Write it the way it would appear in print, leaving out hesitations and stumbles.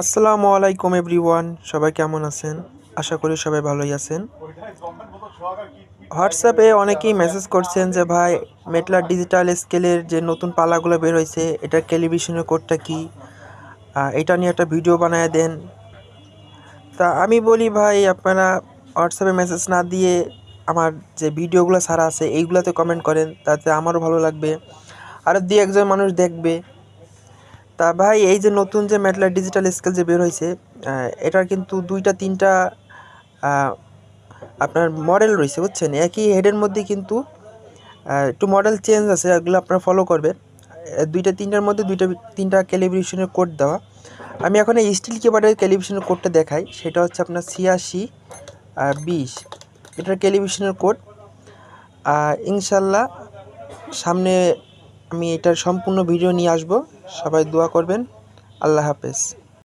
আসসালামু আলাইকুম এভরিওয়ান, সবাই কেমন আছেন? আশা করি সবাই ভালোই আছেন। হোয়াটসঅ্যাপে অনেকেই মেসেজ করছেন যে ভাই মেটলা ডিজিটাল স্কেলের যে নতুন পালাগুলো বের হয়েছে এটার ক্যালিব্রেশনের কোডটা কি, এটা নিয়ে একটা ভিডিও বানায় দেন। তা আমি বলি ভাই আপনারা হোয়াটসঅ্যাপে মেসেজ না দিয়ে আমার যে ভিডিওগুলো ছাড়া আছে এইগুলোতে কমেন্ট করেন, তাতে আমারও ভালো লাগবে, আর দুই একজন মানুষ দেখবে। তা ভাই এই যে নতুন যে মেটলা ডিজিটাল স্কেল যে বের হয়েছে, এটার কিন্তু দুইটা তিনটা আপনার মডেল রয়েছে, বুঝছেন? একই হেডের মধ্যে কিন্তু একটু মডেল চেঞ্জ আছে, এগুলো আপনারা ফলো করবেন। দুইটা তিনটার মধ্যে দুইটা তিনটা ক্যালিব্রেশনের কোড দেওয়া। আমি এখন এই স্টিল কিবোর্ডের ক্যালিব্রেশনের কোডটা দেখাই, সেটা হচ্ছে আপনার 86-20 এটার ক্যালিব্রেশনের কোড। ইনশাল্লাহ সামনে আমি এটার সম্পূর্ণ ভিডিও নিয়ে আসব। সবাই দোয়া করবেন। আল্লাহ হাফেজ।